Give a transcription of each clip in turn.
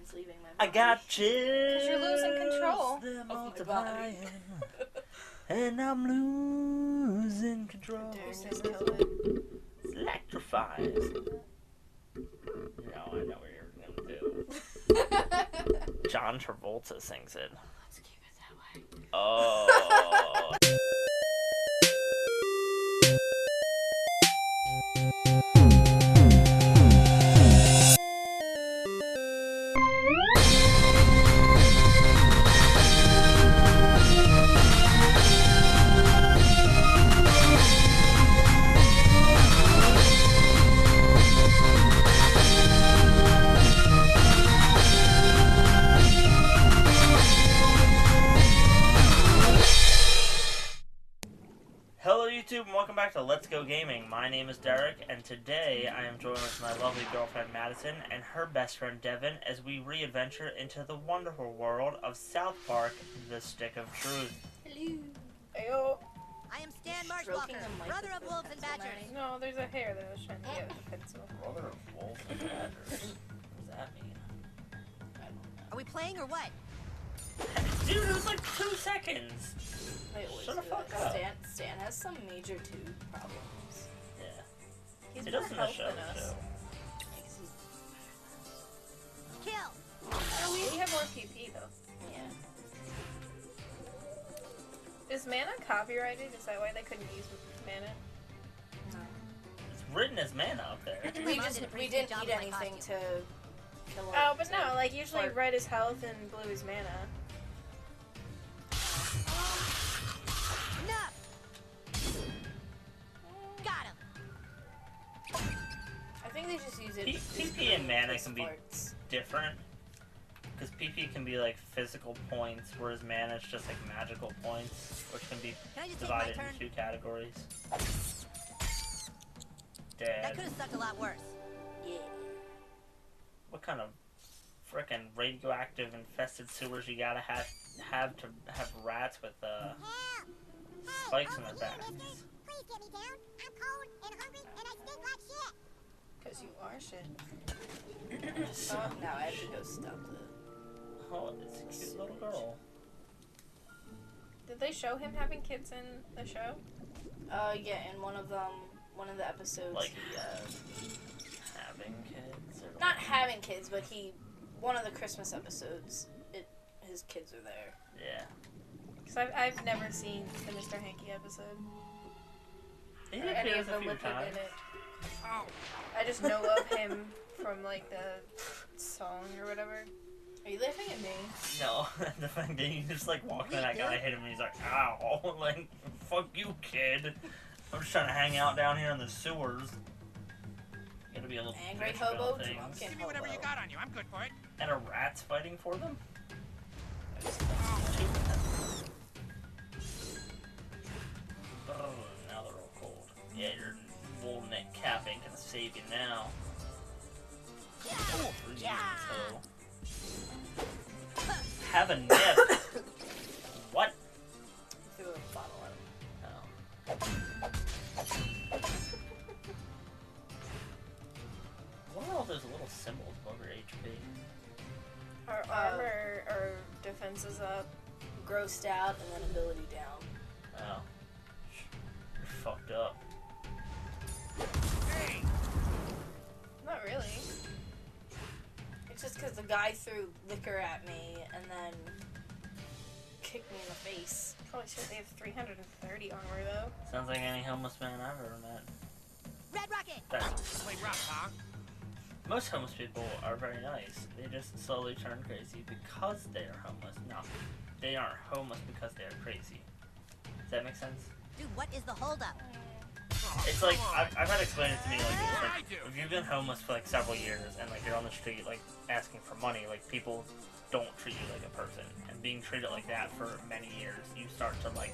It's leaving my I body. got chills. Because you're losing control They're of my multiplying. body. And I'm losing control. Deuce is COVID. It's electrifies. No, I know what you're gonna do. John Travolta sings it. Let's keep it that way. Oh. Hello YouTube and welcome back to Let's Go Gaming. My name is Derek and today I am joined with my lovely girlfriend Madison and her best friend Devin as we re-adventure into the wonderful world of South Park, The Stick of Truth. Hello. Ayo. I am Stan Stroking Marshwalker, the mic brother with of the wolves and pencil, badgers. Marty. No, there's a hair that I was trying to get with the pencil. Brother of wolves and badgers. What does that mean? I don't know. Are we playing or what? Dude, it was like 2 seconds. They always Shut the do fuck that. up. Stan has some major tooth problems. Yeah. He's He more doesn't in the health show than us. too. Kill! Oh, we have more PP though. Yeah. Is mana copyrighted? Is that why they couldn't use mana? It's written as mana up there. We Mom did a pretty didn't good job eat with my anything costume. to kill Oh, it, but so- no, like usually Or- red is health and blue is mana. Enough! Got him! I think they just use it. PP and mana can be Sparks. different. Because PP can be like physical points, whereas mana is just like magical points, which can be Can I just take my divided turn? into 2 categories. That Dead. could have sucked a lot worse. Yeah. What kind of frickin' radioactive infested sewers you gotta have to have rats with spikes in their backs? Please get me down. I'm cold and hungry and I stink like shit. Because you are shit. Oh, now I have to go stop the... Oh, it's a cute little girl. Did they show him having kids in the show? Yeah, in one of the episodes, Like- he, Having kids? Or not having kids, but one of the Christmas episodes, his kids are there. Yeah. Because I've never seen the Mr. Hanky episode. He Or any appears of a the few Lippin times. in it. I just know of him from like the song or whatever. Are you laughing at me? No, the fact that you just like walk in, that guy hit him and he's like, ow, like, fuck you, kid. I'm just trying to hang out down here in the sewers. Gotta be a little Angry bitch about hobo, things. drunk and Give me whatever you hobo. got on you. I'm good for it. And a rat's fighting for them? Oh, now they're all cold. Yeah, your wool neck cap ain't gonna save you now. So. Have a nip. What? Threw a bottle at him. Oh. What are all those little symbols above your HP? Our armor or defense is up. Grossed out and then ability down. Oh. You're fucked up. Hey, Not really. It's just because the guy threw liquor at me and then kicked me in the face. Holy shit, they have 330 armor though. Sounds like any homeless man I've ever met. Red Rocket! play rough, huh? Most homeless people are very nice. They just slowly turn crazy because they are homeless. No, they aren't homeless because they are crazy. Does that make sense? Dude, what is the holdup? It's like, I've had it explained it to me, like, if you've been homeless for like several years and like you're on the street like asking for money, like people don't treat you like a person. And being treated like that for many years, you start to like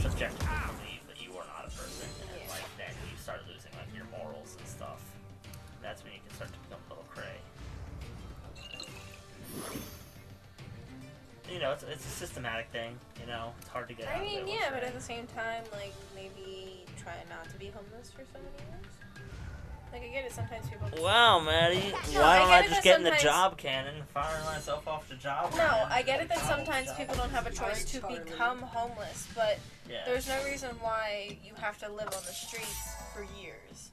subjectively believe that you are not a person. And like then you start losing like your morals and stuff. That's when you can start to become a little cray. You know, it's a systematic thing, you know, it's hard to get out I of mean, it yeah, once but you're at the same time, like, maybe try not to be homeless for so many years. Like, I get it, sometimes people... Wow, Maddie. No, Why I don't get I it just that get in the sometimes- job cannon and fire myself off the job No, cannon? I get it that Job, sometimes job. people don't have a choice to Charlie. become homeless, but Yeah. there's no reason why you have to live on the streets for years.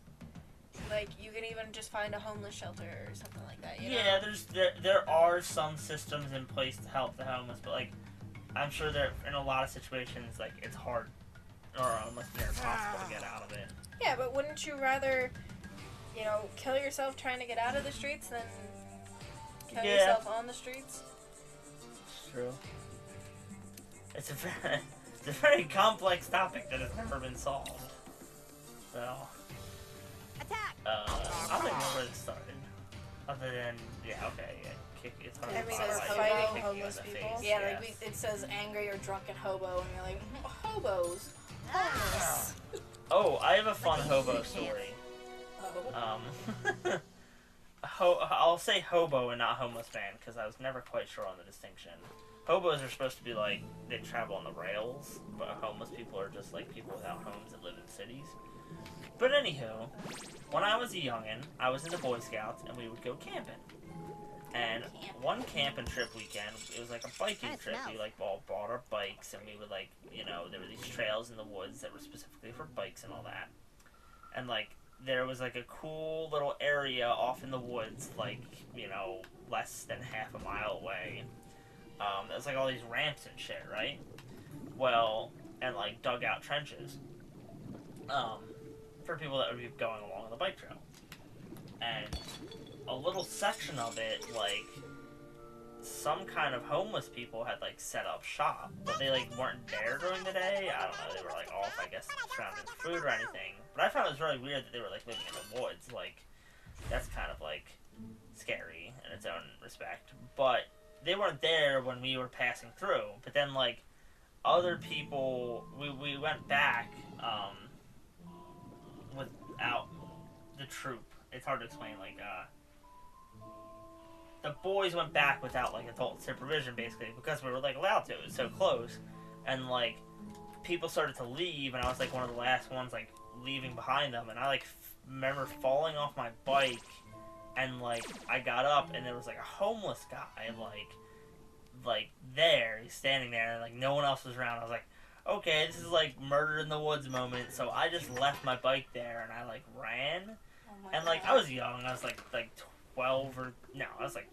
Like, you can even just find a homeless shelter or something like that, you know? Yeah, there are some systems in place to help the homeless, but like I'm sure there in a lot of situations like it's hard or almost near impossible to get out of it. Yeah, but wouldn't you rather, you know, kill yourself trying to get out of the streets than kill Yeah. yourself on the streets? It's true. It's a very complex topic that has never been solved. So Attack! I don't even know where this started. Other than it's hard I to mean, find, we're like, fighting kicking you in homeless the people. face, Yeah, like it says angry or drunken hobo, and you're like, hobos. Homeless. Oh, I have a fun hobo story. Oh. I'll say hobo and not homeless man because I was never quite sure on the distinction. Hobos are supposed to be like they travel on the rails, but homeless people are just like people without homes that live in cities. But anywho, when I was a youngin', I was in the Boy Scouts and we would go camping. And one camping trip weekend, it was like a biking trip. We like all bought our bikes and we would like, you know, there were these trails in the woods that were specifically for bikes and all that. And like there was like a cool little area off in the woods, like, you know, less than half a mile away. There was like all these ramps and shit, right? Well, and like dugout trenches. For people that would be going along the bike trail. And a little section of it, like, some kind of homeless people had, like, set up shop. But they, like, weren't there during the day. I don't know. They were, like, off, I guess, surrounding food or anything. But I found it was really weird that they were, like, living in the woods. Like, that's kind of, like, scary in its own respect. But they weren't there when we were passing through. But then, like, other people, we went back, without the troop. It's hard to explain, like, the boys went back without, like, adult supervision, basically, because we were, like, allowed to. It was so close. And, like, people started to leave, and I was, like, one of the last ones, like, leaving behind them. And I, like, remember falling off my bike, and, like, I got up, and there was, like, a homeless guy, like, there. He's standing there, and, like, no one else was around. I was like, okay, this is, like, murder in the woods moment. So I just left my bike there, and I, like, ran. And, like, I was young. I was, like 12 or... No, I was, like,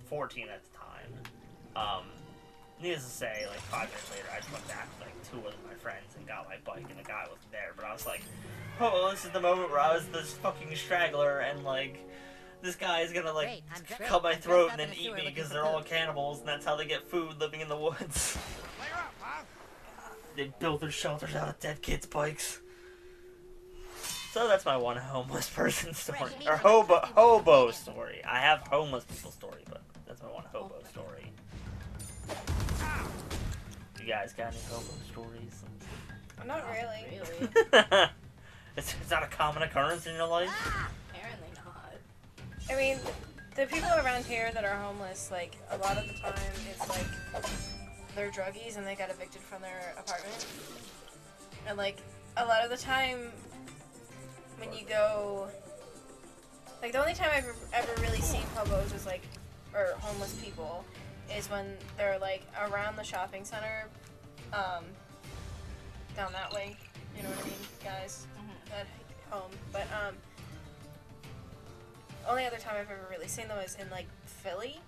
14 at the time. Needless to say, like, 5 minutes later, I just went back with, like, 2 of my friends and got my bike, and the guy wasn't there. But I was like, oh, this is the moment where I was this fucking straggler, and, like, this guy is gonna, like, cut my throat and then eat me because they're all cannibals, and that's how they get food living in the woods. Later up, huh? They build their shelters out of dead kids' bikes. So that's my one homeless person story. Or hobo story. I have homeless people story, but that's my one hobo story. You guys got any hobo stories? Not really. Really? It's not a common occurrence in your life? Apparently not. I mean, the people around here that are homeless, like, a lot of the time, it's like, they're druggies and they got evicted from their apartment. And, like, a lot of the time, when you go... Like, the only time I've ever really seen hobos is, like, or homeless people, is when they're, like, around the shopping center, down that way. You know what I mean, guys? At home. But, only other time I've ever really seen them is in, like, Philly.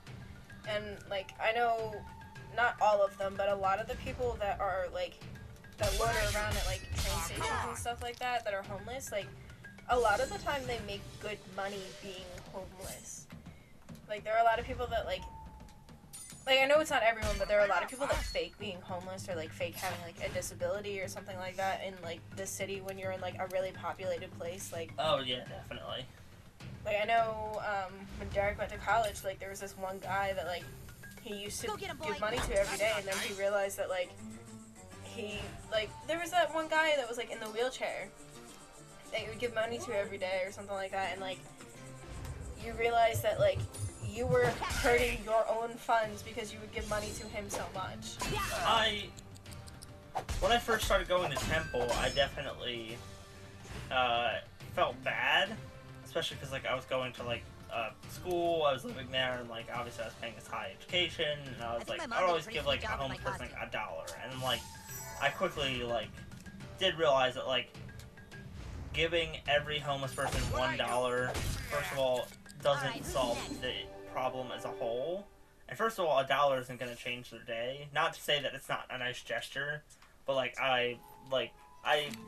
And, like, I know not all of them, but a lot of the people that are, like, that wander around at, like, train stations and stuff like that, that are homeless, like, a lot of the time they make good money being homeless. Like, there are a lot of people that, like, I know it's not everyone, but there are a lot of people that fake being homeless or, like, fake having, like, a disability or something like that in, like, the city when you're in, like, a really populated place, like... Oh, yeah, definitely. Like, I know, when Derek went to college, like, there was this one guy that, like, he used to give money to every day, and then he realized that, like, there was that one guy that was, like, in the wheelchair that you would give money to every day or something like that, and, like, you realize that, like, you were hurting your own funds because you would give money to him so much. When I first started going to Temple, I definitely felt bad especially because like I was going to like school, I was living there, and like obviously I was paying this high education, and I was think like, my I mom would did a always pretty give good like a job with homeless my person like costume. $1, and like I quickly like did realize that like giving every homeless person $1, first of all, doesn't Alright, who's solve next? the problem as a whole. And first of all, $1 isn't going to change their day. Not to say that it's not a nice gesture, but like I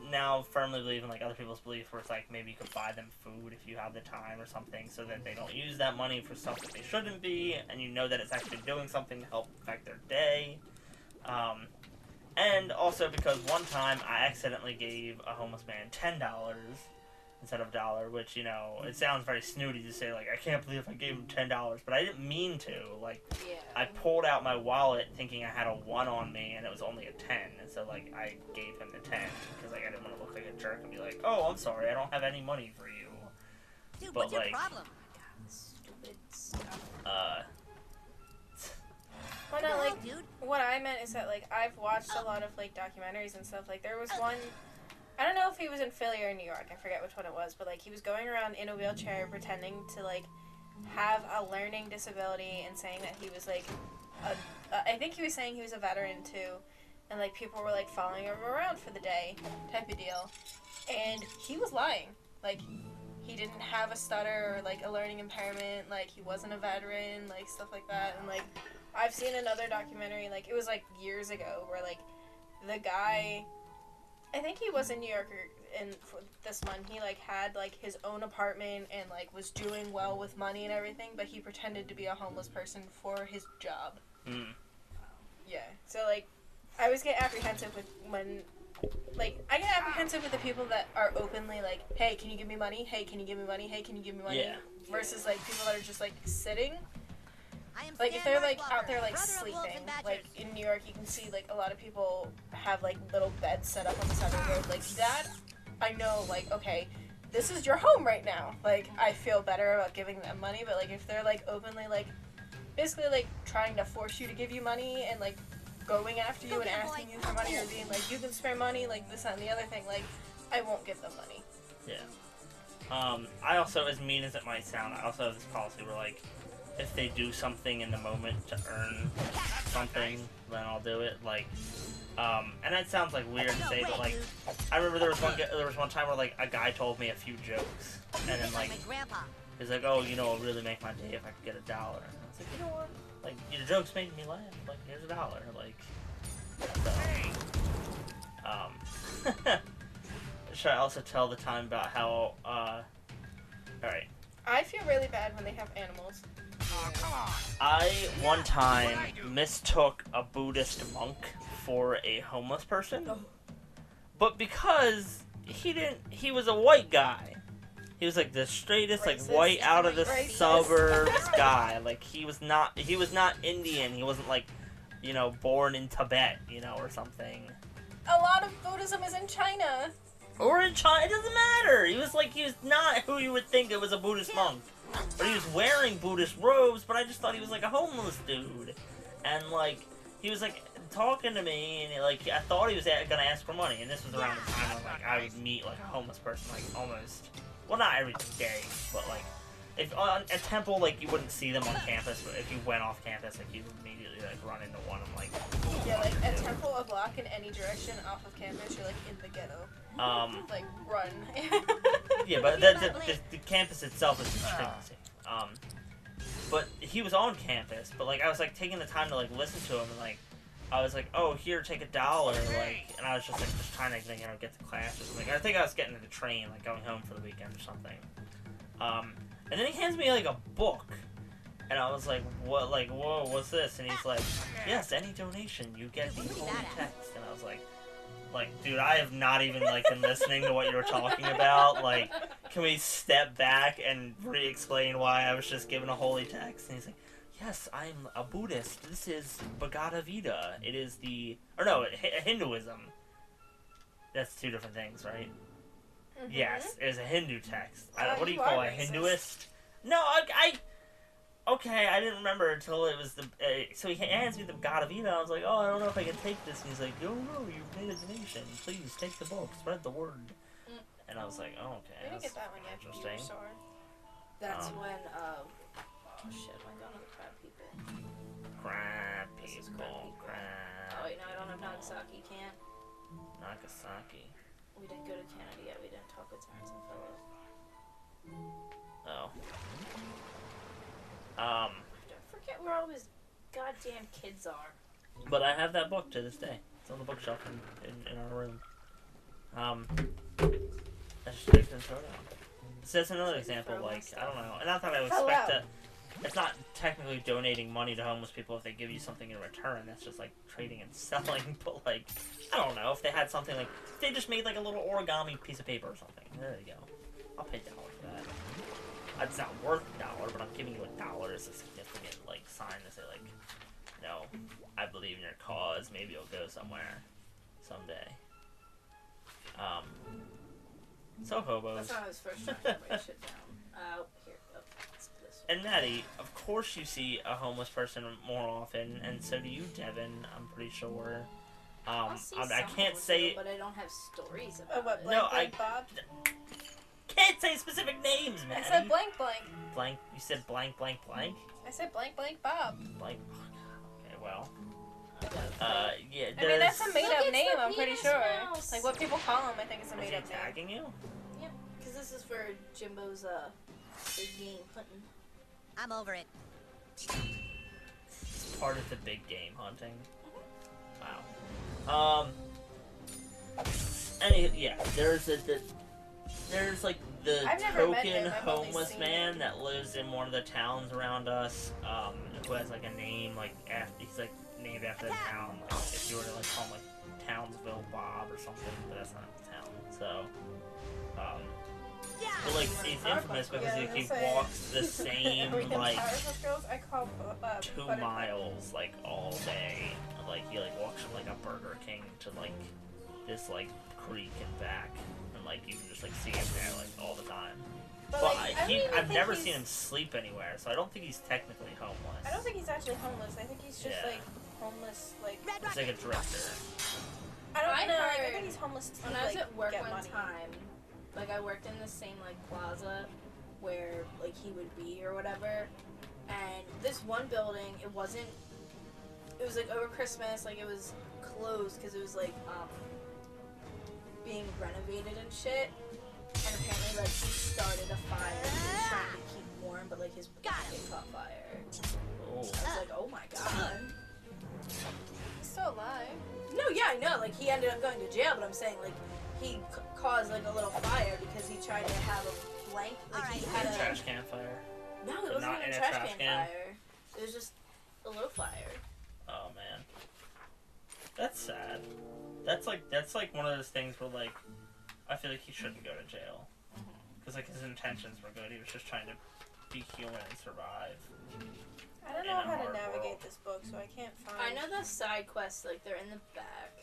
now firmly believe in like other people's belief where it's like maybe you could buy them food if you have the time or something, so that they don't use that money for stuff that they shouldn't be, and you know that it's actually doing something to help affect their day. And also because one time I accidentally gave a homeless man $10 instead of $1, which, you know, it sounds very snooty to say, like, I can't believe I gave him $10, but I didn't mean to. Like, Yeah. I pulled out my wallet thinking I had a 1 on me, and it was only a 10, and so, like, I gave him the 10, because, like, I didn't want to look like a jerk and be like, oh, I'm sorry, I don't have any money for you. Dude, But, what's your like, problem? Stupid stuff. Well, no, like, Dude, what I meant is that, like, I've watched a lot of, like, documentaries and stuff. Like, there was one, I don't know if he was in Philly or New York, I forget which one it was, but, like, he was going around in a wheelchair pretending to, like, have a learning disability and saying that he was, like, I think he was saying he was a veteran, too, and, like, people were, like, following him around for the day type of deal. And he was lying. Like, he didn't have a stutter or, like, a learning impairment, like, he wasn't a veteran, like, stuff like that, and, like, I've seen another documentary, like, it was, like, years ago, where, like, the guy, I think he was in New York for this month, he, like, had, like, his own apartment and, like, was doing well with money and everything, but he pretended to be a homeless person for his job. Mm. Yeah, so, like, I always get apprehensive with I get apprehensive with the people that are openly, like, hey, can you give me money? Hey, can you give me money? Hey, can you give me money? Yeah. Versus, like, people that are just, like, sitting. I am Like, if Stan they're, like, Mark out there, like, Walker, brother of wolves sleeping, and badgers. like, in New York, you can see, like, a lot of people have, like, little beds set up on the side of the road. Like, that, I know, like, okay, this is your home right now. Like, I feel better about giving them money, but, like, if they're, like, openly, like, basically, like, trying to force you to give you money and, like, going after you and asking you for money or being, like, you can spare money, like, this, that, and the other thing, like, I won't give them money. Yeah. I also, as mean as it might sound, I also have this policy where, like, if they do something in the moment to earn something, then I'll do it. Like, and that sounds like weird to say, but like, I remember there was one time where like a guy told me a few jokes, and then like my grandpa. he's like, oh, you know, it'd really make my day if I could get $1. And I was like, you know what? Like, your jokes made me laugh. Like, here's $1. Like, so, should I also tell the time about how? All right. I feel really bad when they have animals. Oh, come on. I one time mistook a Buddhist monk for a homeless person, but because he was a white guy. He was like the straightest, like Racist. white out of the Racist. suburbs guy. Like he was not Indian. He wasn't like, you know, born in Tibet, you know, or something. A lot of Buddhism is in China. Or in China, it doesn't matter. He was not who you would think it was a Buddhist monk. But he was wearing Buddhist robes, but I just thought he was like a homeless dude. And like, he was like talking to me, and like, I thought he was gonna ask for money. And this was around the time when like I would meet like a homeless person like almost, well, not every day, but like, if on a temple, like you wouldn't see them on campus, but if you went off campus, like you would immediately like run into one. I'm like, Yeah, like a temple a block in any direction off of campus, you're like in the ghetto. Like run. yeah, but the campus itself is extremely safe. But he was on campus, but like I was like taking the time to like listen to him, and like I was like, oh, here, take $1, like, and I was just trying to, you know, get to class or something. I think I was getting to the train, like going home for the weekend or something. And then he hands me like a book, and I was like, what, like, whoa, what's this? And he's like, yes, any donation, you get the holy text. And I was like, dude, I have not even like been listening to what you were talking about. Like, can we step back and re-explain why I was just given a holy text? And he's like, yes, I'm a Buddhist. This is Bhagavad Gita. It is Hinduism. That's two different things, right? Mm-hmm. Yes, it is a Hindu text. What do you You call are a racist. Hinduist? No, okay, I didn't remember until it was so he hands me the God of Gita. I was like, oh, I don't know if I can take this. And he's like, no, you've made a donation. Please take the book, spread the word. And I was like, oh, okay. We didn't That's get that one yet. interesting. Sure. That's when, oh shit, am I going to the crab people? Crab This is people, crab. crab. Oh wait, no, I don't have Nagasaki, can't. Nagasaki. We didn't go to Canada yet, we didn't talk with Terrence and Philip. Oh. Don't forget where all his goddamn kids are. But I have that book to this day. It's on the bookshelf in our room. That's just makes sense. So that's another example, like, I don't know. And not that I would expect to... It's not technically donating money to homeless people if they give you something in return. That's just, like, trading and selling. But, like, I don't know. If they had something, like... If they just made, like, a little origami piece of paper or something. There you go. I'll pay $1 for that. It's not worth $1, but I'm giving you $1 as a significant, like, sign to say, like, you know, I believe in your cause. Maybe you'll go somewhere someday. So hobos. That's not his first time to write shit down. Here, it's this one. And Maddie, of course you see a homeless person more often, and so do you, Devin, I'm pretty sure. I'll see I some can't homeless say... people, but I don't have stories about What, it. blank, No, blank, Bob? Can't say specific names, I Maddie. said blank, blank. Blank, you said blank, blank, blank? I said blank, blank, Bob. Blank, okay, well... yeah, I mean, that's a Look, made-up it's name, the I'm pretty penis sure. mouse. Like, what people call him, I think is a Is he made-up name. tagging you? Yep, because this is for Jimbo's, big game hunting. I'm over it. It's part of the big game hunting. Wow. Yeah, there's like the I've never met token him, I've only homeless seen man him. that lives in one of the towns around us, who has like a name, like he's like named after the town, like if you were to like call him like Townsville Bob or something, but that's not the town, so, but like he's infamous because he walks the same, like, Girls, I call 2 Buttercup. miles, like, all day. Like, he, like, walks from, like, a Burger King to, like, this, like, creek and back. And, like, you can just, like, see him there, like, all the time. But, Well, like, I don't even I've think never he's- seen him sleep anywhere, so I don't think he's technically homeless. I don't think he's actually homeless. I think he's just, Yeah. like, homeless, like... He's like a drifter. I don't I know. I heard think he's homeless to, When I was like, at work get one money. time, like I worked in the same like plaza where like he would be or whatever, and this one building, it was like over Christmas, like it was closed because it was like being renovated and shit, and apparently like he started a fire and he was trying to keep warm, but like his blanket caught fire. Oh. I was like, oh my god. He's still alive. No, yeah, I know. Like, he ended up going to jail, but I'm saying, like, he caused, like, a little fire because he tried to have a blank, like, he had A a... trash can fire. No, it But wasn't not even in a a trash trash can can? fire. It was just a little fire. Oh, man. That's sad. That's like one of those things where, like, I feel like he shouldn't go to jail. Because, like, his intentions were good. He was just trying to be human and survive. I don't In know a how to hard navigate world. this book, so I can't find... I know the side quests, like, they're in the back.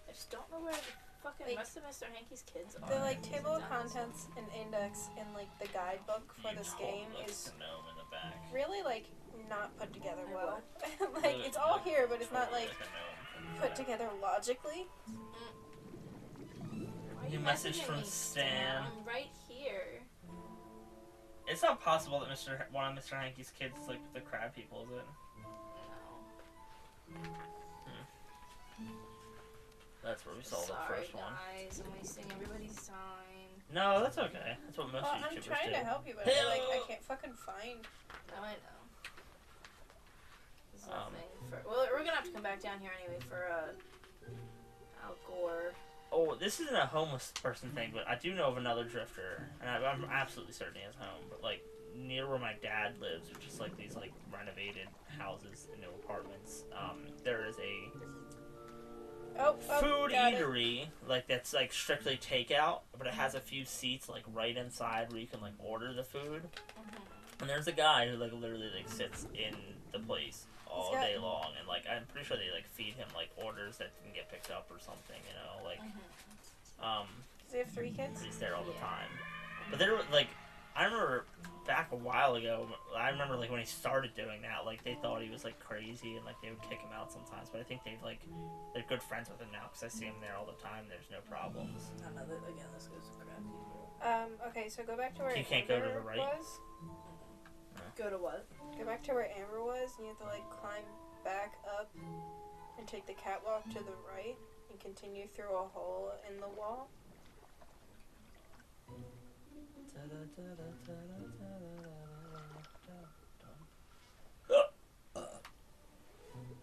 I just don't know where the fucking Like, rest of Mr. Hankey's kids are. The, like, table of Nuts. contents and index in, like, the guidebook for You this told game us is to know in the back. really, like, not put together I well. Like, it's all here, but it's not, Totally like, a gnome from the put back. together logically. Why are New you message messaging from me, Stan. I'm right here. It's not possible that one of Mr. Hankey's kids is like the crab people, is it? No. That's where we saw the Sorry, first one. guys. I'm wasting everybody's time. No, that's okay. That's what most Well, I'm YouTubers trying do. to help you, but I feel like I can't fucking find... No, I know. There's Um, nothing for... Well, we're gonna have to come back down here anyway for, Al Gore. Oh, this isn't a homeless person thing, but I do know of another drifter, and I'm absolutely certain he has a home, but like near where my dad lives, which is like these like renovated houses and new apartments, there is a food got it. eatery, like that's like strictly takeout, but it has a few seats like right inside where you can like order the food. And there's a guy who like literally like sits in the place all got- day long, and like I'm pretty sure they like feed him like orders that can get picked up or something, you know, like Does he have 3 kids? he's there all the Yeah. time. But there were like I remember back a while ago, I remember like when he started doing that, like they thought he was like crazy and like they would kick him out sometimes, but I think they're good friends with him now because I see him there all the time. There's no problems. I don't know, again, this goes to crap people. Okay, so go back to where You can't go to the Amber right? was. Go to what? Go back to where Amber was, and you have to like climb back up and take the catwalk to the right and continue through a hole in the wall.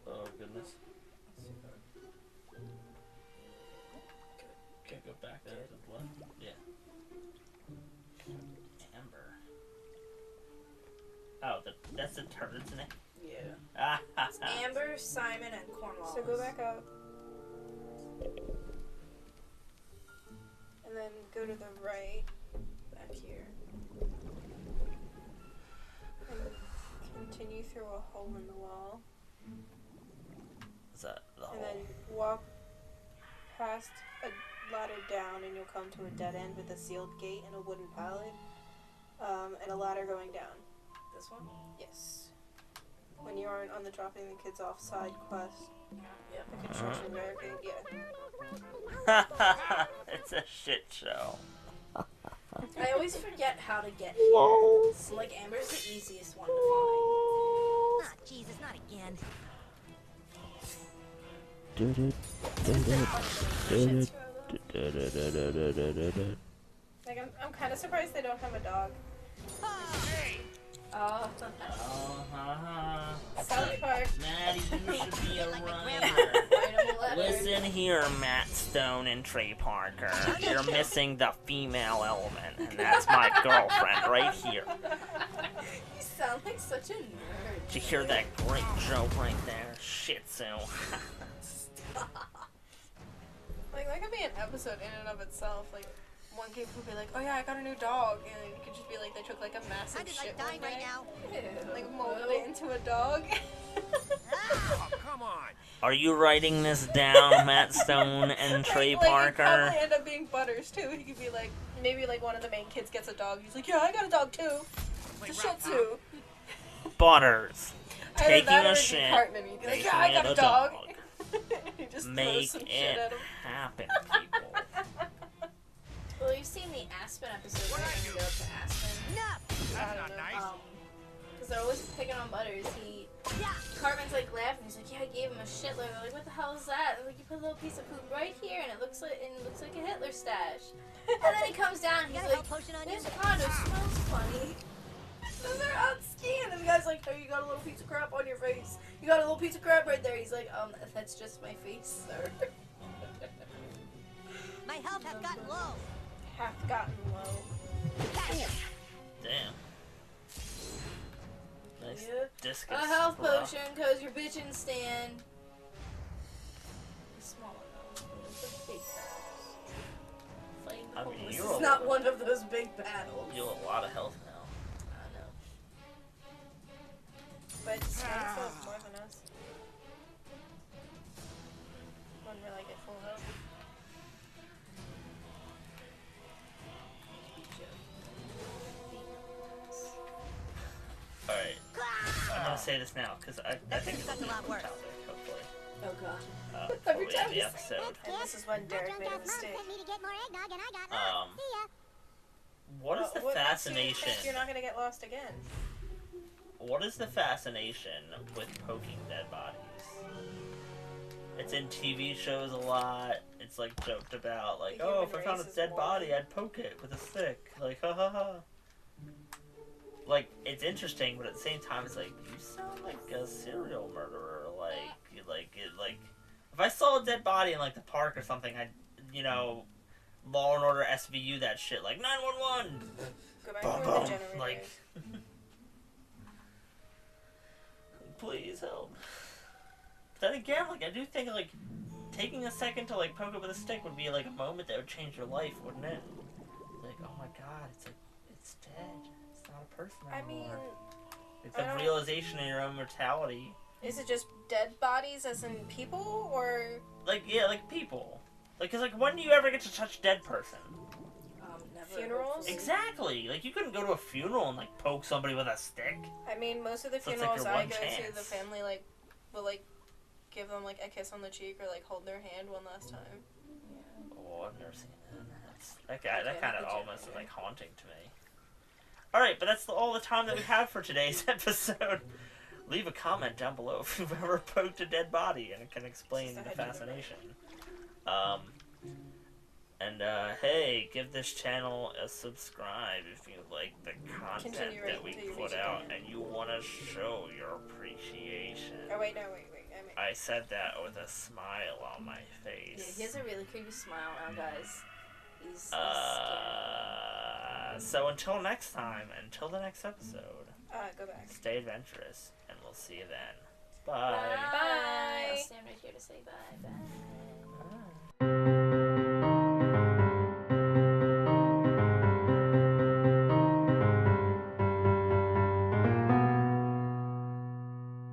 Oh goodness. Can go back there to the left? Yeah. Amber. Oh, that's the turret's name? Yeah. It's Amber, Simon, and Cornwallis. So go back up. And then go to the right. Back here. And continue through a hole in the wall. Is that the And hole? then walk past a ladder down and you'll come to a dead end with a sealed gate and a wooden pallet. And a ladder going down. This one? Yes. When you aren't on the dropping the kids off side quest. Yep. The construction barricade, yeah. It's a shit show. I always forget how to get here. So, like, Amber's the easiest one to Ah, Jesus, not again. Like, I'm kind of surprised they don't have a dog. Hey! find. South Park. Maddie, you should be a runner. Write him a letter. Listen here, Matt Stone and Trey Parker. You're missing the female element, and that's my girlfriend right here. You sound like such a nerd. Did you hear that great joke right there? Shih Tzu. Like, that could be an episode in and of itself. Like, one kid could be like, oh yeah, I got a new dog. And it could just be like, they took like a massive I just shit like dying one right day, now. like molded it into a dog. Oh, come on. Are you writing this down, Matt Stone and Trey Like, Parker? It probably end up being Butters too. He could be like, maybe like one of the main kids gets a dog. He's like, yeah, I got a dog too. Play It's a Shih rough, Tzu. Butters. Either Taking that or a it'd be shit, Cartman. He'd be like, making yeah, I got it a dog. He just throws Make some shit it at him. happen, people. Well, you've seen the Aspen episode where What'd I they do? go up to Aspen. That's I not don't know. nice. Because they're always picking on Butters. Cartman's like laughing. He's like, yeah, I gave him a shitload. They're like, what the hell is that? They're like, you put a little piece of poop right here, and it looks like a Hitler stash. And then he comes down, and You he's got a like, health potion on you? this condo smells funny. And they're out skiing, and the guy's like, oh, you got a little piece of crap on your face. You got a little piece of crap right there. He's like, that's just my face, sir. My health has gotten low. Half gotten low. Damn. Nice Yeah. discus. A health bro. potion, because you're bitching, Stan. It's small enough. It's a big battles. Fighting the I mean, homeless you're is a not little- one of those big battles. You have a lot of health now. I know. But Stan still has more than us. When we're like at full health. Alright. I'm gonna say this now, because I think That's it'll a lot be worse. topic, hopefully. Oh god. Before Every we time end the you say episode. And this is when Derek made a mistake. Sent me to get more eggnog and I got lost. See ya. What is the What makes you fascination? think you're not gonna get lost again? What is the fascination with poking dead bodies? It's in TV shows a lot. It's like joked about, like, The oh, human if I found a race is dead body, warped. I'd poke it with a stick. Like, ha ha ha. Like, it's interesting, but at the same time, it's like, you sound like a serial murderer. Like, if I saw a dead body in like the park or something, I'd, Law and Order SVU that shit, like 911. Go back Boom, to where the boom. generator Like, is. please help. But then again, like, I do think, like, taking a second to, like, poke it with a stick would be, like, a moment that would change your life, wouldn't it? Like, oh my god, it's dead. It's not a person I anymore. mean, Like, I the don't- realization of your own mortality. is it just dead bodies as in people, or Like, yeah, like, people. Like, cause, like, when do you ever get to touch a dead person? Never. Funerals? hopefully. Exactly. Like, you couldn't go to a funeral and, like, poke somebody with a stick. I mean, most of the So it's like funerals your I one go to, chance. the family like will like give them like a kiss on the cheek or like hold their hand one last time. Oh, I've never seen that. That Okay, kind of good almost is, job. like, haunting to me. Alright, but that's all the time that we have for today's episode. Leave a comment down below if you've ever poked a dead body and it can explain the fascination. Hey, give this channel a subscribe if you like the content Continue that we until you put reach out again. and you want to show your appreciation. Oh wait, no, wait. I said that with a smile on my Yeah, face. he has a really creepy smile now, guys. He's scary. So until next time, until the next episode, Go back. stay adventurous, and we'll see you then. Bye. Bye. Bye. I'll stand right here to say bye. Bye.